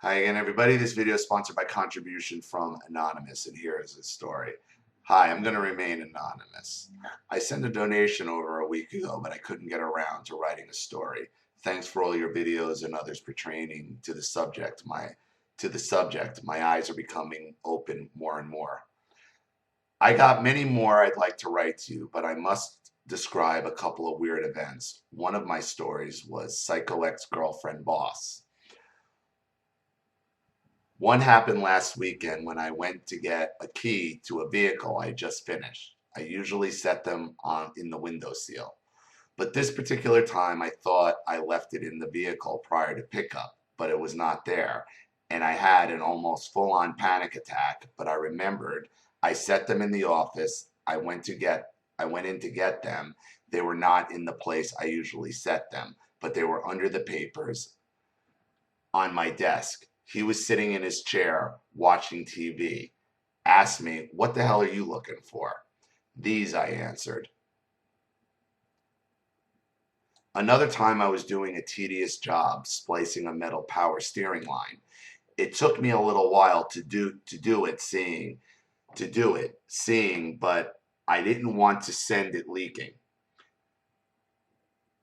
Hi again, everybody. This video is sponsored by contribution from Anonymous, and here is his story. Hi, I'm going to remain anonymous. I sent a donation over a week ago, but I couldn't get around to writing a story. Thanks for all your videos and others pertaining to the subject. My eyes are becoming open more and more. I got many more I'd like to write to you, but I must describe a couple of weird events. One of my stories was Psycho Ex-Girlfriend Boss. One happened last weekend when I went to get a key to a vehicle I just finished. I usually set them on in the windowsill, but this particular time I thought I left it in the vehicle prior to pickup, but it was not there, and I had an almost full-on panic attack. But I remembered I set them in the office. I went in to get them. They were not in the place I usually set them, but they were under the papers on my desk. He was sitting in his chair watching TV. Asked me, "What the hell are you looking for?" "These," I answered. Another time I was doing a tedious job splicing a metal power steering line. It took me a little while to do it, seeing, but I didn't want to send it leaking.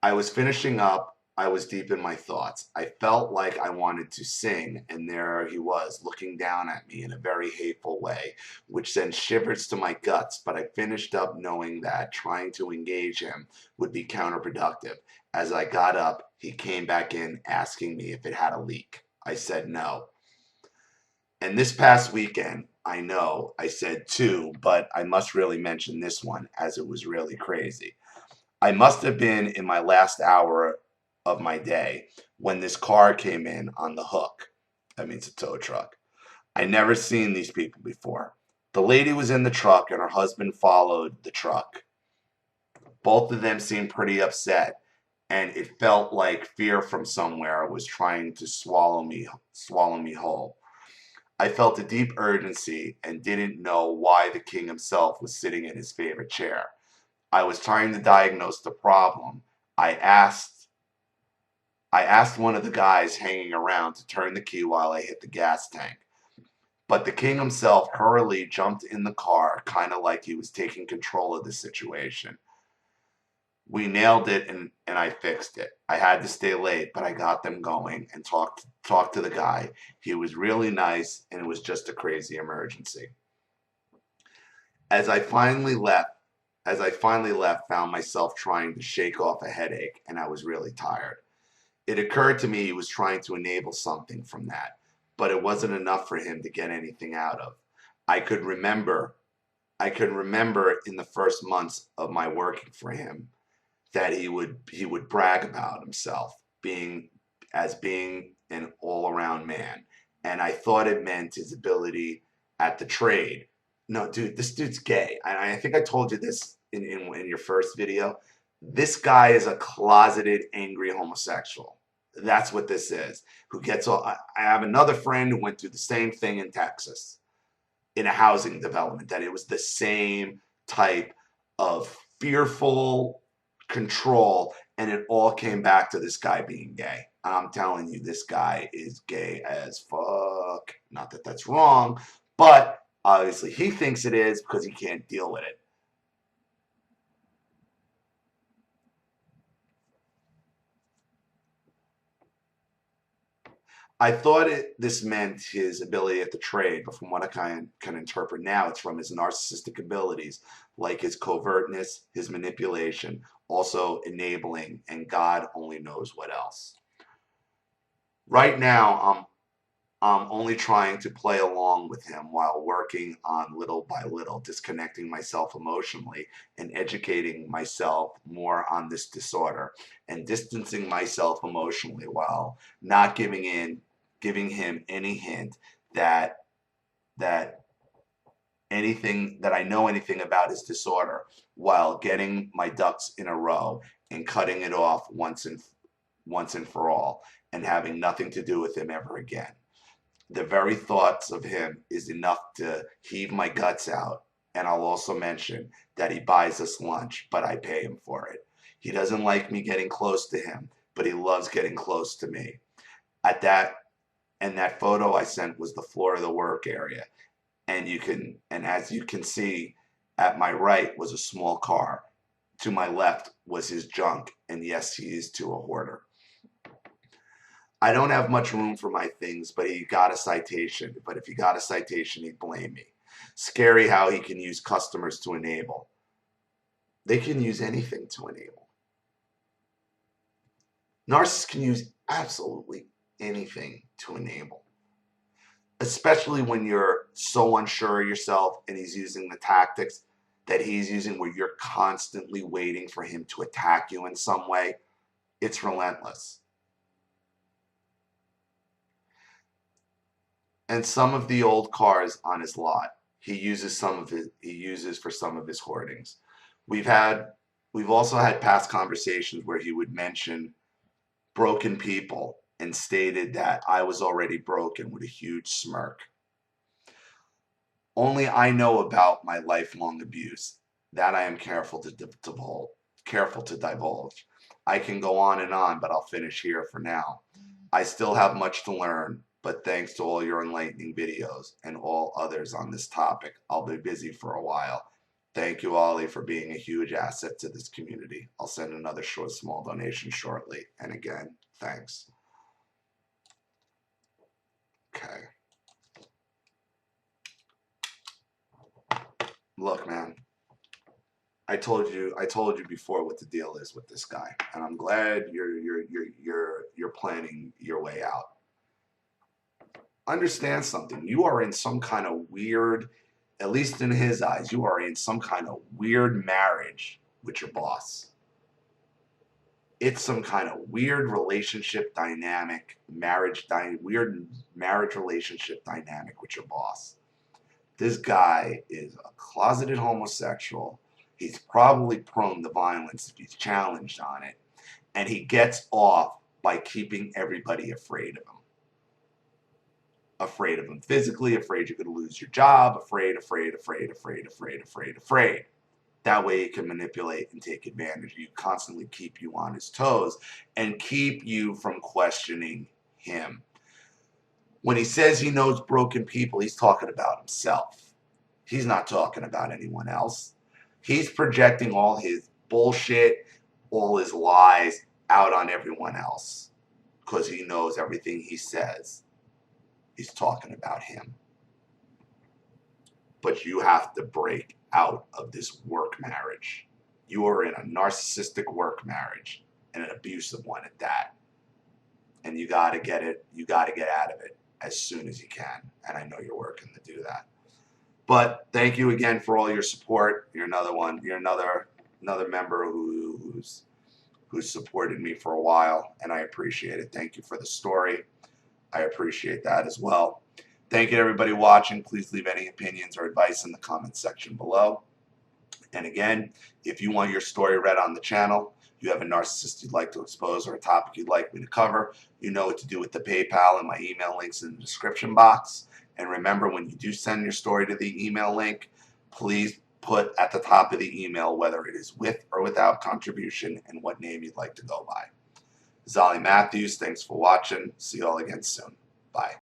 I was finishing up. I was deep in my thoughts. I felt like I wanted to sing, and there he was looking down at me in a very hateful way, which sent shivers to my guts, but I finished up knowing that trying to engage him would be counterproductive. As I got up, he came back in asking me if it had a leak. I said no. And this past weekend, I know I said two, but I must really mention this one as it was really crazy. I must have been in my last hour of my day when this car came in on the hook. That means a tow truck. I never seen these people before. The lady was in the truck and her husband followed the truck. Both of them seemed pretty upset, and it felt like fear from somewhere was trying to swallow me whole. I felt a deep urgency and didn't know why the king himself was sitting in his favorite chair. I was trying to diagnose the problem. I asked one of the guys hanging around to turn the key while I hit the gas tank. But the king himself hurriedly jumped in the car, kind of like he was taking control of the situation. We nailed it, and I fixed it. I had to stay late, but I got them going and talked to the guy. He was really nice, and it was just a crazy emergency. As I finally left, found myself trying to shake off a headache, and I was really tired. It occurred to me he was trying to enable something from that, but it wasn't enough for him to get anything out of. I could remember in the first months of my working for him that he would brag about himself being an all-around man, and I thought it meant his ability at the trade. No, dude, this dude's gay. I think I told you this in your first video. This guy is a closeted, angry homosexual. That's what this is. Who gets all? I have another friend who went through the same thing in Texas, in a housing development. That it was the same type of fearful control, and it all came back to this guy being gay. I'm telling you, this guy is gay as fuck. Not that that's wrong, but obviously he thinks it is because he can't deal with it. I thought this meant his ability at the trade, but from what I can interpret now, it's from his narcissistic abilities, like his covertness, his manipulation, also enabling, and God only knows what else. Right now, I'm only trying to play along with him while working on little by little, disconnecting myself emotionally and educating myself more on this disorder, and distancing myself emotionally while not giving him any hint that I know anything about his disorder, while getting my ducks in a row and cutting it off once and for all, and having nothing to do with him ever again. The very thoughts of him is enough to heave my guts out. And I'll also mention that he buys us lunch, but I pay him for it. He doesn't like me getting close to him, but he loves getting close to me. At that And that photo I sent was the floor of the work area. And as you can see, at my right was a small car. To my left was his junk. And yes, he is too a hoarder. I don't have much room for my things, but he got a citation. But if he got a citation, he'd blame me. Scary how he can use customers to enable. They can use anything to enable. Narcissists can use absolutely anything to enable, especially when you're so unsure of yourself and he's using the tactics that he's using where you're constantly waiting for him to attack you in some way. It's relentless. And some of the old cars on his lot, he uses for some of his hoardings. We've also had past conversations where he would mention broken people and stated that I was already broken with a huge smirk. Only I know about my lifelong abuse. That I am careful to divulge. I can go on and on, but I'll finish here for now. I still have much to learn, but thanks to all your enlightening videos and all others on this topic, I'll be busy for a while. Thank you, Ollie, for being a huge asset to this community. I'll send another small donation shortly. And again, thanks. Okay. Look, man, I told you before what the deal is with this guy, and I'm glad you're planning your way out. Understand something. You are in some kind of weird, at least in his eyes, you are in some kind of weird marriage with your boss. It's some kind of weird relationship dynamic, weird marriage relationship dynamic with your boss. This guy is a closeted homosexual. He's probably prone to violence if he's challenged on it. And he gets off by keeping everybody afraid of him. Afraid of him physically, afraid you're going to lose your job, afraid. That way he can manipulate and take advantage of you, constantly keep you on his toes, and keep you from questioning him. When he says he knows broken people, he's talking about himself. He's not talking about anyone else. He's projecting all his bullshit, all his lies out on everyone else because he knows everything he says. He's talking about him. But you have to break out of this work marriage. You are in a narcissistic work marriage, and an abusive one at that. And you got to get it. You got to get out of it as soon as you can. And I know you're working to do that. But thank you again for all your support. You're another one. You're another member who's supported me for a while, and I appreciate it. Thank you for the story. I appreciate that as well. Thank you to everybody watching. Please leave any opinions or advice in the comments section below. And again, if you want your story read on the channel, you have a narcissist you'd like to expose or a topic you'd like me to cover, you know what to do with the PayPal and my email links in the description box. And remember, when you do send your story to the email link, please put at the top of the email whether it is with or without contribution and what name you'd like to go by. Zolly Matthews, thanks for watching. See you all again soon. Bye.